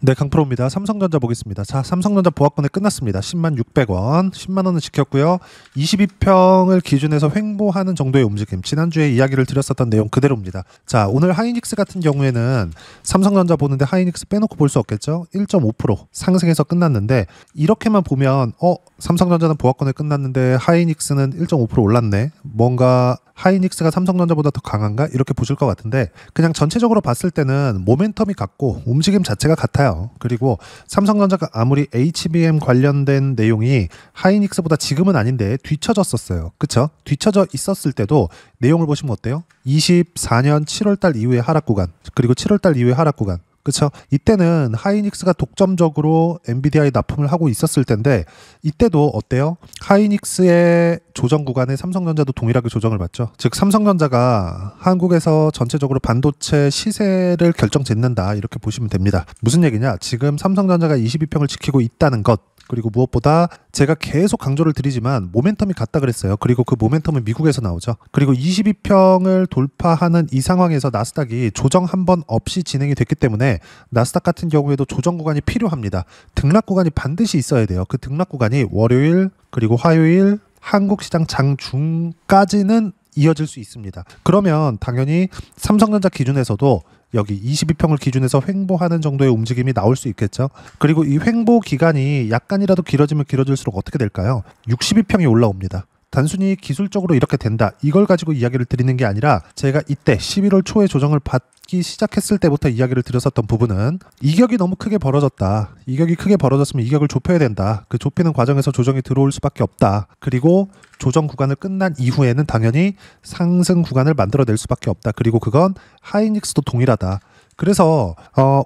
네, 강프로입니다. 삼성전자 보겠습니다. 자, 삼성전자 보합권에 끝났습니다. 10만 600원, 10만 원은 지켰고요. 22평을 기준해서 횡보하는 정도의 움직임. 지난주에 이야기를 드렸었던 내용 그대로입니다. 자, 오늘 하이닉스 같은 경우에는 삼성전자 보는데 하이닉스 빼놓고 볼 수 없겠죠? 1.5% 상승해서 끝났는데 이렇게만 보면 삼성전자는 보합권에 끝났는데 하이닉스는 1.5% 올랐네. 뭔가 하이닉스가 삼성전자보다 더 강한가? 이렇게 보실 것 같은데 그냥 전체적으로 봤을 때는 모멘텀이 같고 움직임 자체가 같아요. 그리고 삼성전자가 아무리 HBM 관련된 내용이 하이닉스보다 지금은 아닌데 뒤처졌었어요. 그쵸? 뒤처져 있었을 때도 내용을 보시면 어때요? 24년 7월달 이후의 하락 구간, 그리고 7월달 이후의 하락 구간. 그렇죠. 이때는 하이닉스가 독점적으로 엔비디아에 납품을 하고 있었을 텐데 이때도 어때요? 하이닉스의 조정 구간에 삼성전자도 동일하게 조정을 받죠. 즉 삼성전자가 한국에서 전체적으로 반도체 시세를 결정짓는다 이렇게 보시면 됩니다. 무슨 얘기냐? 지금 삼성전자가 22평을 지키고 있다는 것, 그리고 무엇보다 제가 계속 강조를 드리지만 모멘텀이 같다 그랬어요. 그리고 그 모멘텀은 미국에서 나오죠. 그리고 22평을 돌파하는 이 상황에서 나스닥이 조정 한 번 없이 진행이 됐기 때문에 나스닥 같은 경우에도 조정 구간이 필요합니다. 등락 구간이 반드시 있어야 돼요. 그 등락 구간이 월요일 그리고 화요일 한국 시장 장중까지는 이어질 수 있습니다. 그러면 당연히 삼성전자 기준에서도 여기 22평을 기준해서 횡보하는 정도의 움직임이 나올 수 있겠죠. 그리고 이 횡보 기간이 약간이라도 길어지면 길어질수록 어떻게 될까요? 62평이 올라옵니다. 단순히 기술적으로 이렇게 된다, 이걸 가지고 이야기를 드리는 게 아니라 제가 이때 11월 초에 조정을 받기 시작했을 때부터 이야기를 드렸었던 부분은 이격이 너무 크게 벌어졌다. 이격이 크게 벌어졌으면 이격을 좁혀야 된다. 그 좁히는 과정에서 조정이 들어올 수밖에 없다. 그리고 조정 구간을 끝난 이후에는 당연히 상승 구간을 만들어낼 수밖에 없다. 그리고 그건 하이닉스도 동일하다. 그래서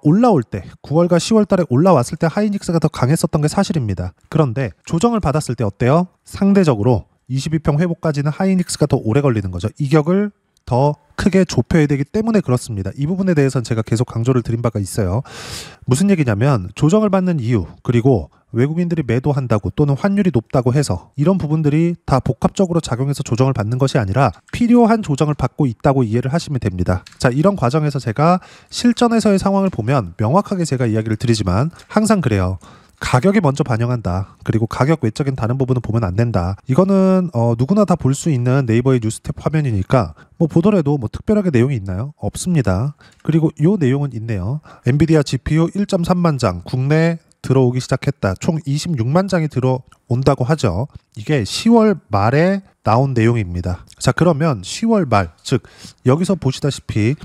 올라올 때 9월과 10월 달에 올라왔을 때 하이닉스가 더 강했었던 게 사실입니다. 그런데 조정을 받았을 때 어때요? 상대적으로 22평 회복까지는 하이닉스가 더 오래 걸리는 거죠. 이격을 더 크게 좁혀야 되기 때문에 그렇습니다. 이 부분에 대해서는 제가 계속 강조를 드린 바가 있어요. 무슨 얘기냐면 조정을 받는 이유, 그리고 외국인들이 매도한다고 또는 환율이 높다고 해서 이런 부분들이 다 복합적으로 작용해서 조정을 받는 것이 아니라 필요한 조정을 받고 있다고 이해를 하시면 됩니다. 자, 이런 과정에서 제가 실전에서의 상황을 보면 명확하게 제가 이야기를 드리지만 항상 그래요. 가격이 먼저 반영한다. 그리고 가격 외적인 다른 부분은 보면 안 된다. 이거는 누구나 다 볼 수 있는 네이버의 뉴스탭 화면이니까 보더라도 특별하게 내용이 있나요? 없습니다. 그리고 이 내용은 있네요. 엔비디아 GPU 1.3만 장 국내 들어오기 시작했다. 총 26만 장이 들어온다고 하죠. 이게 10월 말에 나온 내용입니다. 자, 그러면 10월 말, 즉 여기서 보시다시피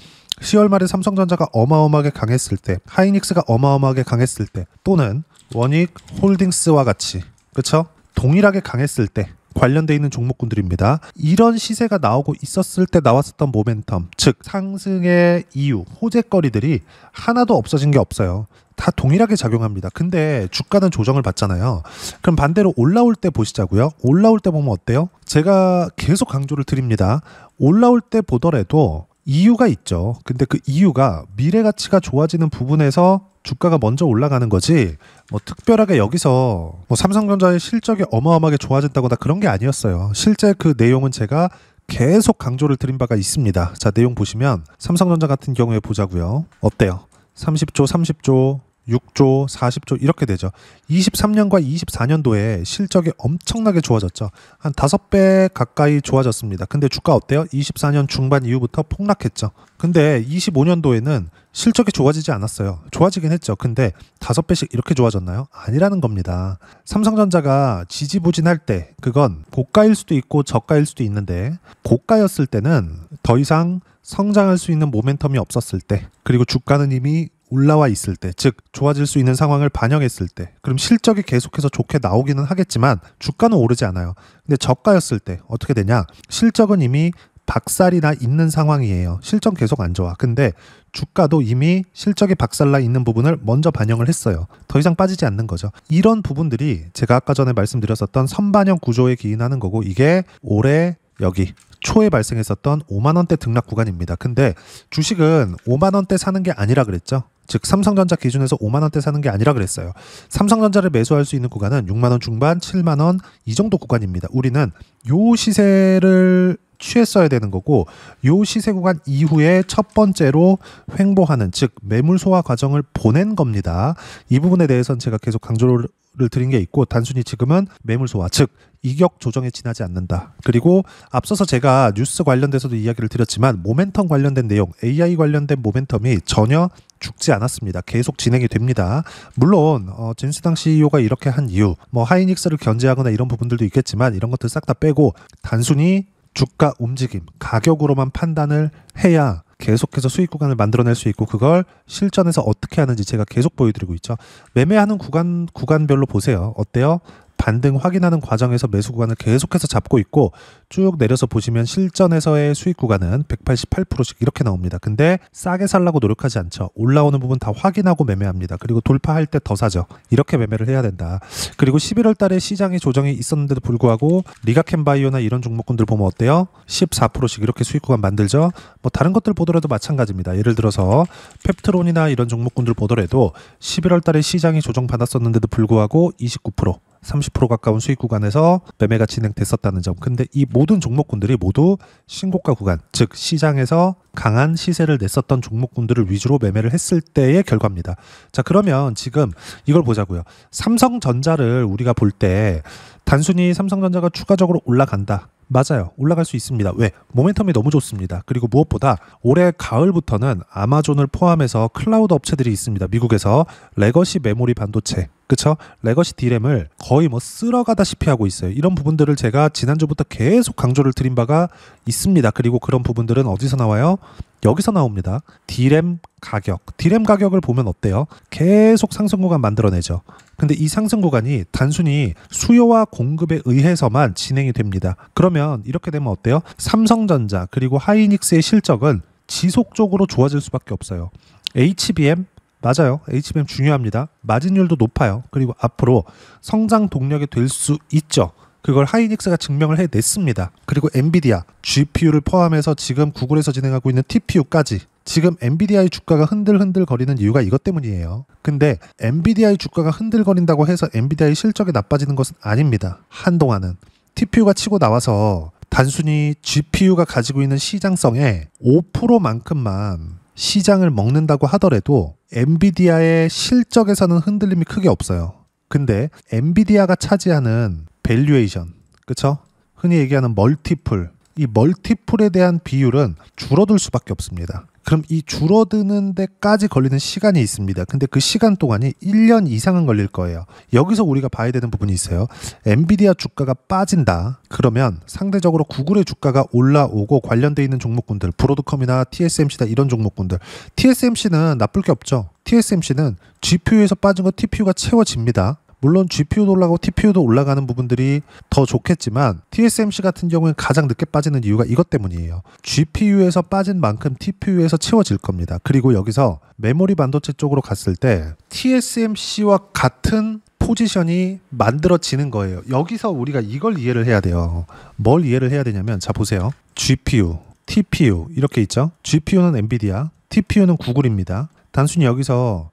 10월 말에 삼성전자가 어마어마하게 강했을 때, 하이닉스가 어마어마하게 강했을 때, 또는 원익 홀딩스와 같이, 그렇죠? 동일하게 강했을 때 관련돼 있는 종목군들입니다. 이런 시세가 나오고 있었을 때 나왔었던 모멘텀, 즉 상승의 이유, 호재거리들이 하나도 없어진 게 없어요. 다 동일하게 작용합니다. 근데 주가는 조정을 받잖아요. 그럼 반대로 올라올 때 보시자고요. 올라올 때 보면 어때요? 제가 계속 강조를 드립니다. 올라올 때 보더라도 이유가 있죠. 근데 그 이유가 미래 가치가 좋아지는 부분에서 주가가 먼저 올라가는 거지 특별하게 여기서 삼성전자의 실적이 어마어마하게 좋아진다거나 그런 게 아니었어요. 실제 그 내용은 제가 계속 강조를 드린 바가 있습니다. 자, 내용 보시면 삼성전자 같은 경우에 보자고요. 어때요? 30조, 30조, 6조, 40조 이렇게 되죠. 23년과 24년도에 실적이 엄청나게 좋아졌죠. 한 5배 가까이 좋아졌습니다. 근데 주가 어때요? 24년 중반 이후부터 폭락했죠. 근데 25년도에는 실적이 좋아지지 않았어요. 좋아지긴 했죠. 근데 5배씩 이렇게 좋아졌나요? 아니라는 겁니다. 삼성전자가 지지부진할 때 그건 고가일 수도 있고 저가일 수도 있는데 고가였을 때는 더 이상 성장할 수 있는 모멘텀이 없었을 때, 그리고 주가는 이미 올라와 있을 때, 즉 좋아질 수 있는 상황을 반영했을 때, 그럼 실적이 계속해서 좋게 나오기는 하겠지만 주가는 오르지 않아요. 근데 저가였을 때 어떻게 되냐? 실적은 이미 박살이 나 있는 상황이에요. 실적 계속 안 좋아. 근데 주가도 이미 실적이 박살나 있는 부분을 먼저 반영을 했어요. 더 이상 빠지지 않는 거죠. 이런 부분들이 제가 아까 전에 말씀드렸었던 선반영 구조에 기인하는 거고, 이게 올해 여기 초에 발생했었던 5만원대 등락 구간입니다. 근데 주식은 5만원대 사는 게 아니라 그랬죠. 즉 삼성전자 기준에서 5만원대 사는 게 아니라 그랬어요. 삼성전자를 매수할 수 있는 구간은 6만원 중반, 7만원 이 정도 구간입니다. 우리는 요 시세를 취했어야 되는 거고, 요 시세 구간 이후에 첫 번째로 횡보하는, 즉 매물 소화 과정을 보낸 겁니다. 이 부분에 대해서는 제가 계속 강조를 드린 게 있고, 단순히 지금은 매물 소화, 즉 이격 조정에 지나지 않는다. 그리고 앞서서 제가 뉴스 관련돼서도 이야기를 드렸지만 모멘텀 관련된 내용, AI 관련된 모멘텀이 전혀 죽지 않았습니다. 계속 진행이 됩니다. 물론 진수당 CEO가 이렇게 한 이유, 뭐 하이닉스를 견제하거나 이런 부분들도 있겠지만 이런 것들 싹 다 빼고 단순히 주가 움직임, 가격으로만 판단을 해야 계속해서 수익 구간을 만들어낼 수 있고, 그걸 실전에서 어떻게 하는지 제가 계속 보여드리고 있죠. 매매하는 구간별로 보세요. 어때요? 반등 확인하는 과정에서 매수 구간을 계속해서 잡고 있고, 쭉 내려서 보시면 실전에서의 수익 구간은 188%씩 이렇게 나옵니다. 근데 싸게 살라고 노력하지 않죠. 올라오는 부분 다 확인하고 매매합니다. 그리고 돌파할 때 더 사죠. 이렇게 매매를 해야 된다. 그리고 11월 달에 시장의 조정이 있었는데도 불구하고 리가켄바이오나 이런 종목군들 보면 어때요? 14%씩 이렇게 수익 구간 만들죠. 뭐 다른 것들 보더라도 마찬가지입니다. 예를 들어서 펩트론이나 이런 종목군들 보더라도 11월 달에 시장이 조정받았었는데도 불구하고 29%, 30% 가까운 수익 구간에서 매매가 진행됐었다는 점. 근데 이 모든 종목군들이 모두 신고가 구간, 즉 시장에서 강한 시세를 냈었던 종목군들을 위주로 매매를 했을 때의 결과입니다. 자, 그러면 지금 이걸 보자고요. 삼성전자를 우리가 볼 때 단순히 삼성전자가 추가적으로 올라간다. 맞아요. 올라갈 수 있습니다. 왜? 모멘텀이 너무 좋습니다. 그리고 무엇보다 올해 가을부터는 아마존을 포함해서 클라우드 업체들이 있습니다. 미국에서 레거시 메모리 반도체, 그쵸? 레거시 D램을 거의 뭐 쓸어가다시피 하고 있어요. 이런 부분들을 제가 지난주부터 계속 강조를 드린 바가 있습니다. 그리고 그런 부분들은 어디서 나와요? 여기서 나옵니다. D램 가격을 보면 어때요? 계속 상승 구간 만들어내죠. 근데 이 상승 구간이 단순히 수요와 공급에 의해서만 진행이 됩니다. 그러면 이렇게 되면 어때요? 삼성전자 그리고 하이닉스의 실적은 지속적으로 좋아질 수밖에 없어요. HBM 맞아요. HBM 중요합니다. 마진율도 높아요. 그리고 앞으로 성장 동력이 될 수 있죠. 그걸 하이닉스가 증명을 해냈습니다. 그리고 엔비디아, GPU를 포함해서 지금 구글에서 진행하고 있는 TPU까지 지금 엔비디아의 주가가 흔들흔들 거리는 이유가 이것 때문이에요. 근데 엔비디아의 주가가 흔들거린다고 해서 엔비디아의 실적이 나빠지는 것은 아닙니다. 한동안은 TPU가 치고 나와서 단순히 GPU가 가지고 있는 시장성의 5%만큼만 시장을 먹는다고 하더라도 엔비디아의 실적에서는 흔들림이 크게 없어요. 근데 엔비디아가 차지하는 밸류에이션, 그쵸? 흔히 얘기하는 멀티플, 이 멀티플에 대한 비율은 줄어들 수밖에 없습니다. 그럼 이 줄어드는 데까지 걸리는 시간이 있습니다. 근데 그 시간 동안이 1년 이상은 걸릴 거예요. 여기서 우리가 봐야 되는 부분이 있어요. 엔비디아 주가가 빠진다. 그러면 상대적으로 구글의 주가가 올라오고 관련돼 있는 종목군들, 브로드컴이나 TSMC나 이런 종목군들, TSMC는 나쁠 게 없죠. TSMC는 GPU에서 빠진 거 TPU가 채워집니다. 물론 GPU도 올라가고 TPU도 올라가는 부분들이 더 좋겠지만 TSMC 같은 경우는 가장 늦게 빠지는 이유가 이것 때문이에요. GPU에서 빠진 만큼 TPU에서 채워질 겁니다. 그리고 여기서 메모리 반도체 쪽으로 갔을 때 TSMC와 같은 포지션이 만들어지는 거예요. 여기서 우리가 이걸 이해를 해야 돼요. 뭘 이해를 해야 되냐면, 자 보세요. GPU, TPU 이렇게 있죠. GPU는 엔비디아, TPU는 구글입니다. 단순히 여기서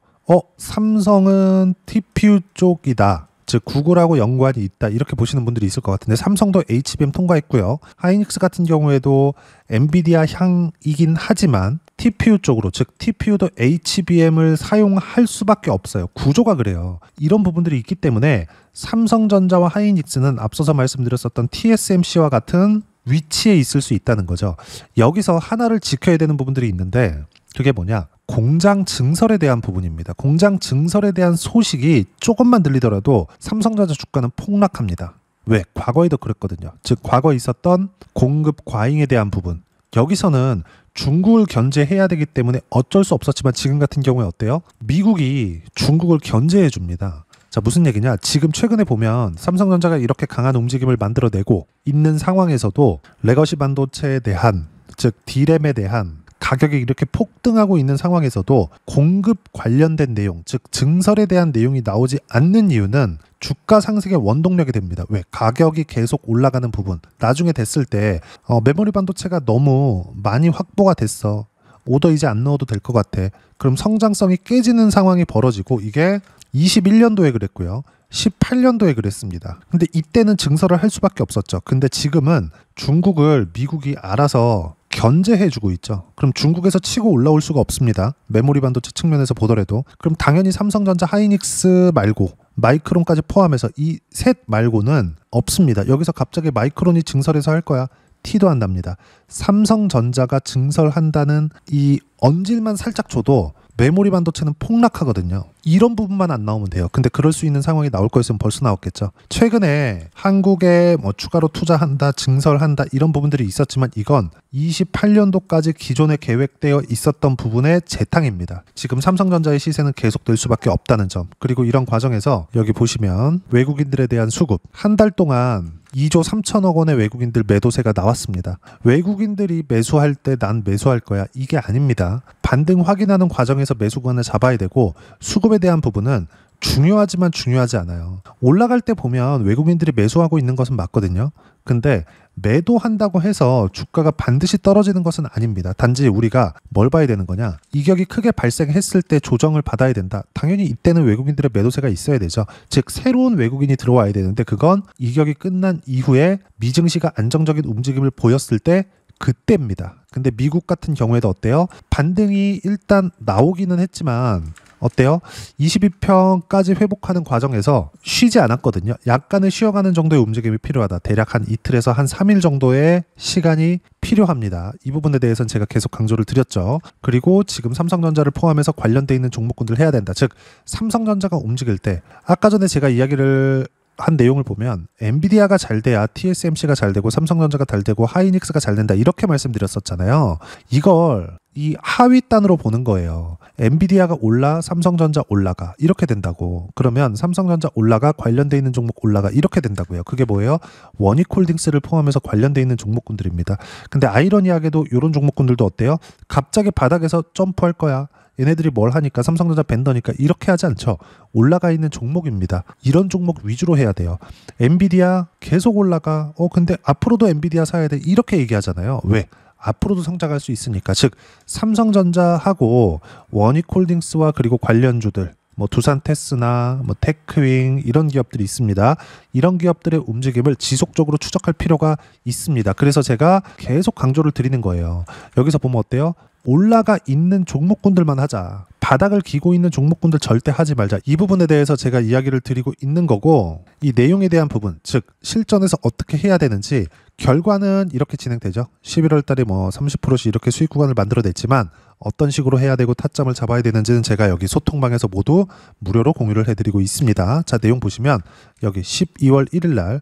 삼성은 TPU 쪽이다. 즉 구글하고 연관이 있다. 이렇게 보시는 분들이 있을 것 같은데, 삼성도 HBM 통과했고요. 하이닉스 같은 경우에도 엔비디아 향이긴 하지만 TPU 쪽으로, 즉 TPU도 HBM을 사용할 수밖에 없어요. 구조가 그래요. 이런 부분들이 있기 때문에 삼성전자와 하이닉스는 앞서서 말씀드렸었던 TSMC와 같은 위치에 있을 수 있다는 거죠. 여기서 하나를 지켜야 되는 부분들이 있는데, 그게 뭐냐? 공장 증설에 대한 부분입니다. 공장 증설에 대한 소식이 조금만 들리더라도 삼성전자 주가는 폭락합니다. 왜? 과거에도 그랬거든요. 즉 과거에 있었던 공급 과잉에 대한 부분. 여기서는 중국을 견제해야 되기 때문에 어쩔 수 없었지만 지금 같은 경우에 어때요? 미국이 중국을 견제해 줍니다. 자, 무슨 얘기냐? 지금 최근에 보면 삼성전자가 이렇게 강한 움직임을 만들어내고 있는 상황에서도 레거시 반도체에 대한, 즉 D램에 대한 가격이 이렇게 폭등하고 있는 상황에서도 공급 관련된 내용, 즉 증설에 대한 내용이 나오지 않는 이유는 주가 상승의 원동력이 됩니다. 왜? 가격이 계속 올라가는 부분. 나중에 됐을 때 메모리 반도체가 너무 많이 확보가 됐어. 오더 이제 안 넣어도 될 것 같아. 그럼 성장성이 깨지는 상황이 벌어지고, 이게 21년도에 그랬고요. 18년도에 그랬습니다. 근데 이때는 증설을 할 수밖에 없었죠. 근데 지금은 중국을 미국이 알아서 견제해주고 있죠. 그럼 중국에서 치고 올라올 수가 없습니다. 메모리 반도체 측면에서 보더라도. 그럼 당연히 삼성전자, 하이닉스 말고 마이크론까지 포함해서 이 셋 말고는 없습니다. 여기서 갑자기 마이크론이 증설해서 할 거야. 티도 안 납니다. 삼성전자가 증설한다는 이 언질만 살짝 줘도 메모리 반도체는 폭락하거든요. 이런 부분만 안 나오면 돼요. 근데 그럴 수 있는 상황이 나올 거였으면 벌써 나왔겠죠. 최근에 한국에 뭐 추가로 투자한다, 증설한다 이런 부분들이 있었지만 이건 28년도까지 기존에 계획되어 있었던 부분의 재탕입니다. 지금 삼성전자의 시세는 계속될 수밖에 없다는 점. 그리고 이런 과정에서 여기 보시면 외국인들에 대한 수급 한 달 동안 2조 3천억 원의 외국인들 매도세가 나왔습니다. 외국인들이 매수할 때 난 매수할 거야. 이게 아닙니다. 반등 확인하는 과정에서 매수권을 잡아야 되고 수급에 대한 부분은 중요하지만 중요하지 않아요. 올라갈 때 보면 외국인들이 매수하고 있는 것은 맞거든요. 근데 매도한다고 해서 주가가 반드시 떨어지는 것은 아닙니다. 단지 우리가 뭘 봐야 되는 거냐? 이격이 크게 발생했을 때 조정을 받아야 된다. 당연히 이때는 외국인들의 매도세가 있어야 되죠. 즉 새로운 외국인이 들어와야 되는데 그건 이격이 끝난 이후에 미증시가 안정적인 움직임을 보였을 때 그때입니다. 근데 미국 같은 경우에도 어때요? 반등이 일단 나오기는 했지만 어때요? 22평까지 회복하는 과정에서 쉬지 않았거든요. 약간의 쉬어가는 정도의 움직임이 필요하다. 대략 한 이틀에서 한 3일 정도의 시간이 필요합니다. 이 부분에 대해서는 제가 계속 강조를 드렸죠. 그리고 지금 삼성전자를 포함해서 관련돼 있는 종목군들 해야 된다. 즉 삼성전자가 움직일 때 아까 전에 제가 이야기를 한 내용을 보면 엔비디아가 잘 돼야 TSMC가 잘 되고 삼성전자가 잘 되고 하이닉스가 잘 된다 이렇게 말씀드렸었잖아요. 이걸 이 하위단으로 보는 거예요. 엔비디아가 올라 삼성전자 올라가 이렇게 된다고. 그러면 삼성전자 올라가 관련돼 있는 종목 올라가 이렇게 된다고요. 그게 뭐예요? 원익홀딩스를 포함해서 관련돼 있는 종목군들입니다. 근데 아이러니하게도 이런 종목군들도 어때요? 갑자기 바닥에서 점프할 거야. 얘네들이 뭘 하니까 삼성전자 밴더니까 이렇게 하지 않죠. 올라가 있는 종목입니다. 이런 종목 위주로 해야 돼요. 엔비디아 계속 올라가. 근데 앞으로도 엔비디아 사야 돼. 이렇게 얘기하잖아요. 왜? 앞으로도 성장할 수 있으니까. 즉 삼성전자하고 원익홀딩스와 그리고 관련주들 뭐 두산테스나 뭐 테크윙 이런 기업들이 있습니다. 이런 기업들의 움직임을 지속적으로 추적할 필요가 있습니다. 그래서 제가 계속 강조를 드리는 거예요. 여기서 보면 어때요? 올라가 있는 종목군들만 하자. 바닥을 기고 있는 종목군들 절대 하지 말자. 이 부분에 대해서 제가 이야기를 드리고 있는 거고 이 내용에 대한 부분, 즉 실전에서 어떻게 해야 되는지 결과는 이렇게 진행되죠. 11월 달에 뭐 30%씩 이렇게 수익 구간을 만들어냈지만 어떤 식으로 해야 되고 타점을 잡아야 되는지는 제가 여기 소통방에서 모두 무료로 공유를 해드리고 있습니다. 자, 내용 보시면 여기 12월 1일 날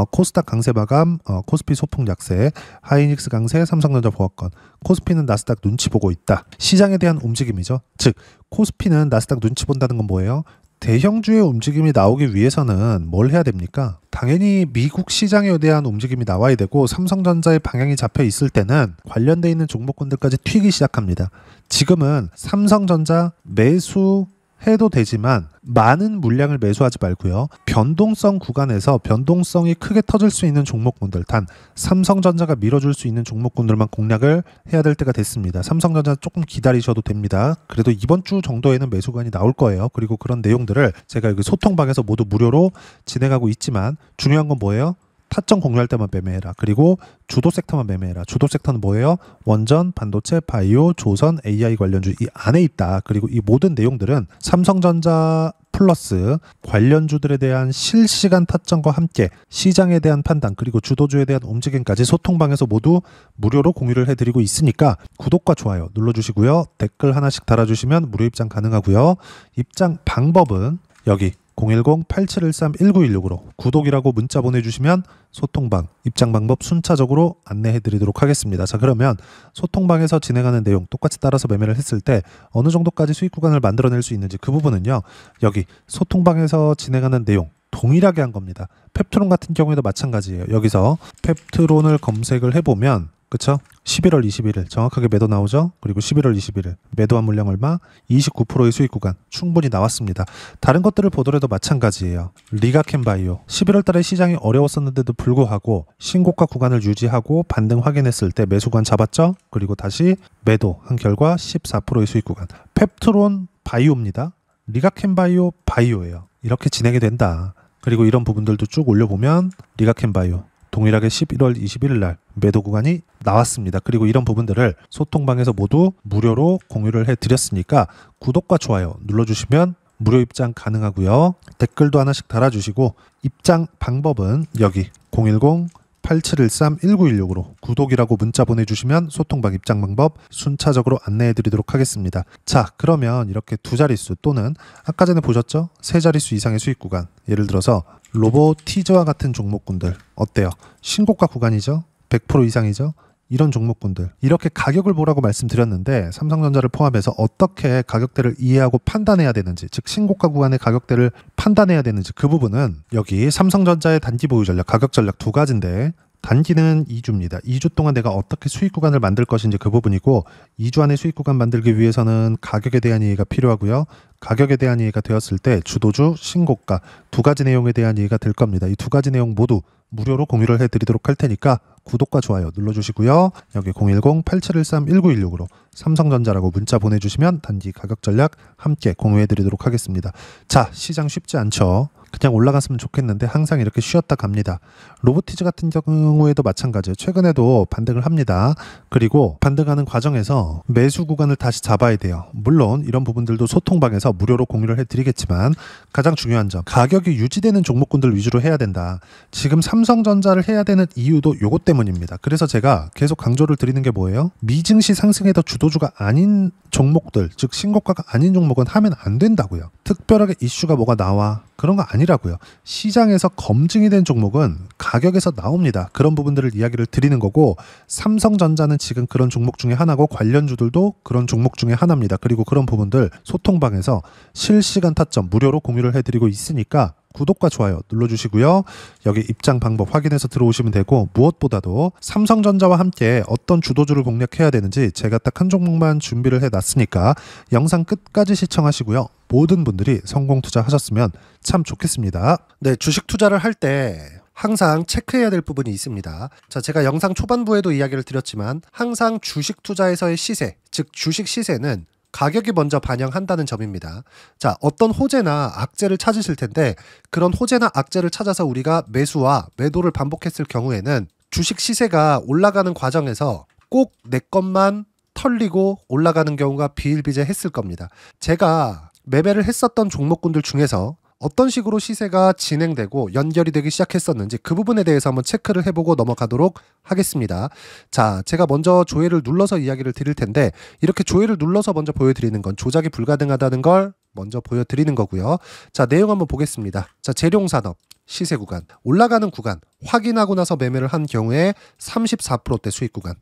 코스닥 강세 마감, 코스피 소폭 약세, 하이닉스 강세, 삼성전자 보합권. 코스피는 나스닥 눈치 보고 있다. 시장에 대한 움직임이죠. 즉 코스피는 나스닥 눈치 본다는 건 뭐예요? 대형주의 움직임이 나오기 위해서는 뭘 해야 됩니까? 당연히 미국 시장에 대한 움직임이 나와야 되고 삼성전자의 방향이 잡혀 있을 때는 관련돼 있는 종목군들까지 튀기 시작합니다. 지금은 삼성전자 매수 해도 되지만 많은 물량을 매수하지 말고요. 변동성 구간에서 변동성이 크게 터질 수 있는 종목군들, 단 삼성전자가 밀어줄 수 있는 종목군들만 공략을 해야 될 때가 됐습니다. 삼성전자 조금 기다리셔도 됩니다. 그래도 이번 주 정도에는 매수관이 나올 거예요. 그리고 그런 내용들을 제가 여기 소통방에서 모두 무료로 진행하고 있지만 중요한 건 뭐예요? 타점 공유할 때만 매매해라. 그리고 주도 섹터만 매매해라. 주도 섹터는 뭐예요? 원전, 반도체, 바이오, 조선, AI 관련주 이 안에 있다. 그리고 이 모든 내용들은 삼성전자 플러스 관련주들에 대한 실시간 타점과 함께 시장에 대한 판단 그리고 주도주에 대한 움직임까지 소통방에서 모두 무료로 공유를 해드리고 있으니까 구독과 좋아요 눌러주시고요. 댓글 하나씩 달아주시면 무료 입장 가능하고요. 입장 방법은 여기 010-8713-1916으로 구독이라고 문자 보내주시면 소통방, 입장 방법 순차적으로 안내해드리도록 하겠습니다. 자, 그러면 소통방에서 진행하는 내용 똑같이 따라서 매매를 했을 때 어느 정도까지 수익 구간을 만들어낼 수 있는지 그 부분은요. 여기 소통방에서 진행하는 내용 동일하게 한 겁니다. 펩트론 같은 경우에도 마찬가지예요. 여기서 펩트론을 검색을 해보면 그쵸? 11월 21일 정확하게 매도 나오죠? 그리고 11월 21일 매도한 물량 얼마? 29%의 수익 구간 충분히 나왔습니다. 다른 것들을 보더라도 마찬가지예요. 리가켄바이오 11월 달에 시장이 어려웠었는데도 불구하고 신고가 구간을 유지하고 반등 확인했을 때 매수관 잡았죠? 그리고 다시 매도한 결과 14%의 수익 구간. 펩트론 바이오입니다. 리가켐바이오 바이오예요. 이렇게 진행이 된다. 그리고 이런 부분들도 쭉 올려보면 리가켐바이오 동일하게 11월 21일 날 매도 구간이 나왔습니다. 그리고 이런 부분들을 소통방에서 모두 무료로 공유를 해드렸으니까 구독과 좋아요 눌러주시면 무료 입장 가능하고요. 댓글도 하나씩 달아주시고 입장 방법은 여기 010-8713-1916으로 구독이라고 문자 보내주시면 소통방 입장 방법 순차적으로 안내해드리도록 하겠습니다. 자, 그러면 이렇게 두 자릿수 또는 아까 전에 보셨죠? 세 자릿수 이상의 수익 구간, 예를 들어서 로보티즈와 같은 종목군들 어때요? 신고가 구간이죠? 100% 이상이죠? 이런 종목군들 이렇게 가격을 보라고 말씀드렸는데 삼성전자를 포함해서 어떻게 가격대를 이해하고 판단해야 되는지, 즉 신고가 구간의 가격대를 판단해야 되는지 그 부분은 여기 삼성전자의 단기 보유 전략, 가격 전략 두 가지인데 단기는 2주입니다. 2주 동안 내가 어떻게 수익 구간을 만들 것인지 그 부분이고 2주 안에 수익 구간 만들기 위해서는 가격에 대한 이해가 필요하고요. 가격에 대한 이해가 되었을 때 주도주, 신고가 두 가지 내용에 대한 이해가 될 겁니다. 이 두 가지 내용 모두 무료로 공유를 해드리도록 할 테니까 구독과 좋아요 눌러주시고요. 여기 010-8713-1916으로 삼성전자라고 문자 보내주시면 단기 가격 전략 함께 공유해드리도록 하겠습니다. 자, 시장 쉽지 않죠? 그냥 올라갔으면 좋겠는데 항상 이렇게 쉬었다 갑니다. 로보티즈 같은 경우에도 마찬가지예요. 최근에도 반등을 합니다. 그리고 반등하는 과정에서 매수 구간을 다시 잡아야 돼요. 물론 이런 부분들도 소통방에서 무료로 공유를 해드리겠지만 가장 중요한 점, 가격이 유지되는 종목군들 위주로 해야 된다. 지금 삼성전자를 해야 되는 이유도 요것 때문입니다. 그래서 제가 계속 강조를 드리는 게 뭐예요? 미증시 상승에도 주도주가 아닌 종목들, 즉 신고가가 아닌 종목은 하면 안 된다고요. 특별하게 이슈가 뭐가 나와 그런 거 아니라고요. 시장에서 검증이 된 종목은 가격에서 나옵니다. 그런 부분들을 이야기를 드리는 거고 삼성전자는 지금 그런 종목 중에 하나고 관련주들도 그런 종목 중에 하나입니다. 그리고 그런 부분들 소통방에서 실시간 타점 무료로 공유를 해드리고 있으니까 구독과 좋아요 눌러주시고요. 여기 입장 방법 확인해서 들어오시면 되고 무엇보다도 삼성전자와 함께 어떤 주도주를 공략해야 되는지 제가 딱 한 종목만 준비를 해놨으니까 영상 끝까지 시청하시고요. 모든 분들이 성공 투자하셨으면 참 좋겠습니다. 네, 주식 투자를 할 때 항상 체크해야 될 부분이 있습니다. 자, 제가 영상 초반부에도 이야기를 드렸지만 항상 주식 투자에서의 시세, 즉 주식 시세는 가격이 먼저 반영한다는 점입니다. 자, 어떤 호재나 악재를 찾으실 텐데 그런 호재나 악재를 찾아서 우리가 매수와 매도를 반복했을 경우에는 주식 시세가 올라가는 과정에서 꼭 내 것만 털리고 올라가는 경우가 비일비재했을 겁니다. 제가 매매를 했었던 종목군들 중에서 어떤 식으로 시세가 진행되고 연결이 되기 시작했었는지 그 부분에 대해서 한번 체크를 해보고 넘어가도록 하겠습니다. 자, 제가 먼저 조회를 눌러서 이야기를 드릴 텐데 이렇게 조회를 눌러서 먼저 보여드리는 건 조작이 불가능하다는 걸 먼저 보여드리는 거고요. 자, 내용 한번 보겠습니다. 자, 재룡산업 시세 구간, 올라가는 구간 확인하고 나서 매매를 한 경우에 34%대 수익 구간.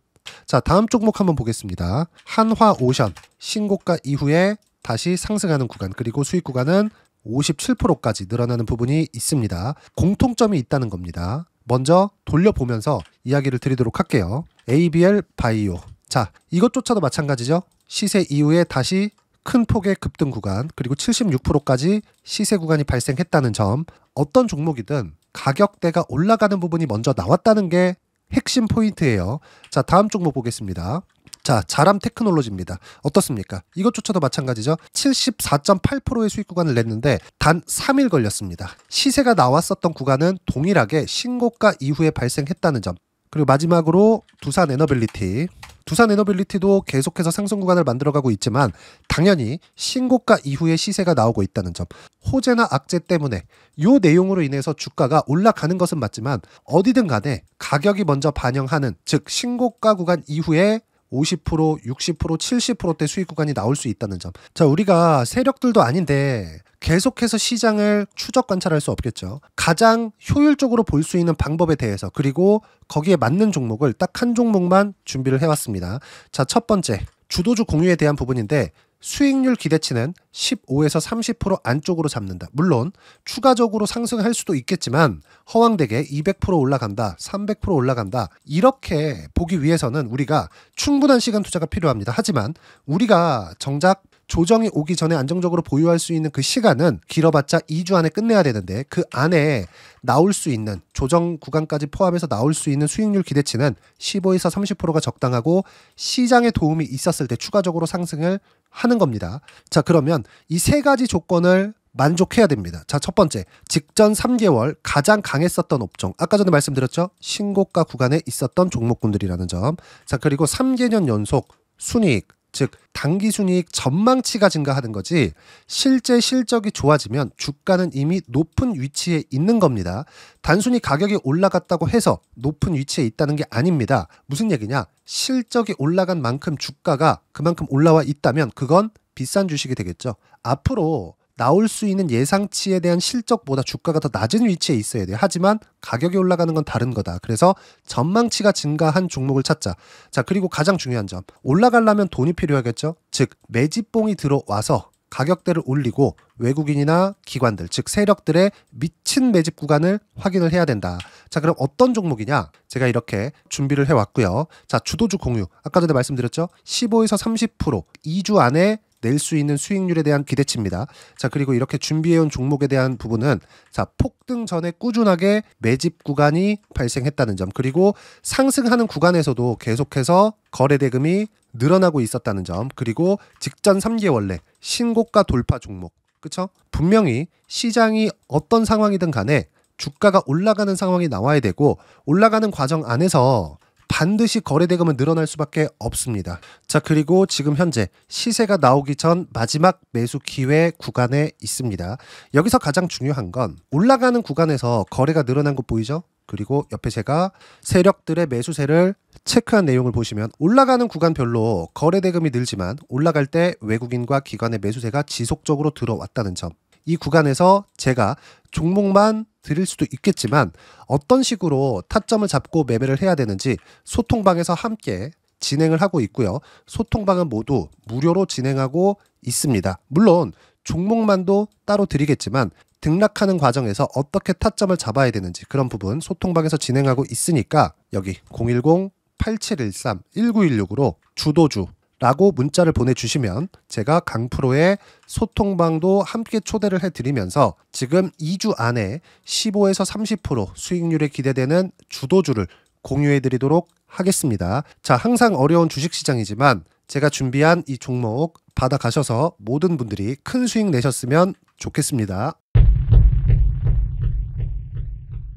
자, 다음 종목 한번 보겠습니다. 한화오션 신고가 이후에 다시 상승하는 구간, 그리고 수익 구간은 57%까지 늘어나는 부분이 있습니다. 공통점이 있다는 겁니다. 먼저 돌려보면서 이야기를 드리도록 할게요. ABL 바이오. 자, 이것조차도 마찬가지죠. 시세 이후에 다시 큰 폭의 급등 구간, 그리고 76%까지 시세 구간이 발생했다는 점. 어떤 종목이든 가격대가 올라가는 부분이 먼저 나왔다는 게 핵심 포인트예요. 자, 다음 종목 보겠습니다. 자, 자람 테크놀로지입니다. 어떻습니까? 이것조차도 마찬가지죠. 74.8%의 수익 구간을 냈는데 단 3일 걸렸습니다. 시세가 나왔었던 구간은 동일하게 신고가 이후에 발생했다는 점. 그리고 마지막으로 두산 에너빌리티. 두산 에너빌리티도 계속해서 상승 구간을 만들어가고 있지만 당연히 신고가 이후에 시세가 나오고 있다는 점. 호재나 악재 때문에 이 내용으로 인해서 주가가 올라가는 것은 맞지만 어디든 간에 가격이 먼저 반영하는, 즉 신고가 구간 이후에 50%, 60%, 70%대 수익 구간이 나올 수 있다는 점. 자, 우리가 세력들도 아닌데 계속해서 시장을 추적 관찰할 수 없겠죠. 가장 효율적으로 볼 수 있는 방법에 대해서, 그리고 거기에 맞는 종목을 딱 한 종목만 준비를 해왔습니다. 자, 첫 번째 주도주 공유에 대한 부분인데 수익률 기대치는 15에서 30% 안쪽으로 잡는다. 물론 추가적으로 상승할 수도 있겠지만 허황되게 200% 올라간다, 300% 올라간다, 이렇게 보기 위해서는 우리가 충분한 시간 투자가 필요합니다. 하지만 우리가 정작 조정이 오기 전에 안정적으로 보유할 수 있는 그 시간은 길어봤자 2주 안에 끝내야 되는데 그 안에 나올 수 있는 조정 구간까지 포함해서 나올 수 있는 수익률 기대치는 15에서 30%가 적당하고 시장에 도움이 있었을 때 추가적으로 상승을 하는 겁니다. 자, 그러면 이 세 가지 조건을 만족해야 됩니다. 자, 첫 번째, 직전 3개월 가장 강했었던 업종. 아까 전에 말씀드렸죠? 신고가 구간에 있었던 종목군들이라는 점. 자, 그리고 3개년 연속 순이익, 즉 단기 순이익 전망치가 증가하는 거지 실제 실적이 좋아지면 주가는 이미 높은 위치에 있는 겁니다. 단순히 가격이 올라갔다고 해서 높은 위치에 있다는 게 아닙니다. 무슨 얘기냐? 실적이 올라간 만큼 주가가 그만큼 올라와 있다면 그건 비싼 주식이 되겠죠. 앞으로 나올 수 있는 예상치에 대한 실적보다 주가가 더 낮은 위치에 있어야 돼요. 하지만 가격이 올라가는 건 다른 거다. 그래서 전망치가 증가한 종목을 찾자. 자, 그리고 가장 중요한 점. 올라가려면 돈이 필요하겠죠. 즉 매집봉이 들어와서 가격대를 올리고 외국인이나 기관들, 즉 세력들의 미친 매집 구간을 확인을 해야 된다. 자, 그럼 어떤 종목이냐? 제가 이렇게 준비를 해왔고요. 자, 주도주 공유. 아까 전에 말씀드렸죠. 15에서 30% 2주 안에 낼 수 있는 수익률에 대한 기대치입니다. 자, 그리고 이렇게 준비해온 종목에 대한 부분은 자, 폭등 전에 꾸준하게 매집 구간이 발생했다는 점, 그리고 상승하는 구간에서도 계속해서 거래 대금이 늘어나고 있었다는 점, 그리고 직전 3개월 내 신고가 돌파 종목. 그쵸? 분명히 시장이 어떤 상황이든 간에 주가가 올라가는 상황이 나와야 되고 올라가는 과정 안에서 반드시 거래대금은 늘어날 수밖에 없습니다. 자, 그리고 지금 현재 시세가 나오기 전 마지막 매수 기회 구간에 있습니다. 여기서 가장 중요한 건 올라가는 구간에서 거래가 늘어난 거 보이죠? 그리고 옆에 제가 세력들의 매수세를 체크한 내용을 보시면 올라가는 구간별로 거래대금이 늘지만 올라갈 때 외국인과 기관의 매수세가 지속적으로 들어왔다는 점. 이 구간에서 제가 종목만 드릴 수도 있겠지만 어떤 식으로 타점을 잡고 매매를 해야 되는지 소통방에서 함께 진행을 하고 있고요. 소통방은 모두 무료로 진행하고 있습니다. 물론 종목만도 따로 드리겠지만 등락하는 과정에서 어떻게 타점을 잡아야 되는지 그런 부분 소통방에서 진행하고 있으니까 여기 010-8713-1916으로 주도주 라고 문자를 보내주시면 제가 강프로의 소통방도 함께 초대를 해드리면서 지금 2주 안에 15에서 30% 수익률에 기대되는 주도주를 공유해드리도록 하겠습니다. 자, 항상 어려운 주식시장이지만 제가 준비한 이 종목 받아가셔서 모든 분들이 큰 수익 내셨으면 좋겠습니다.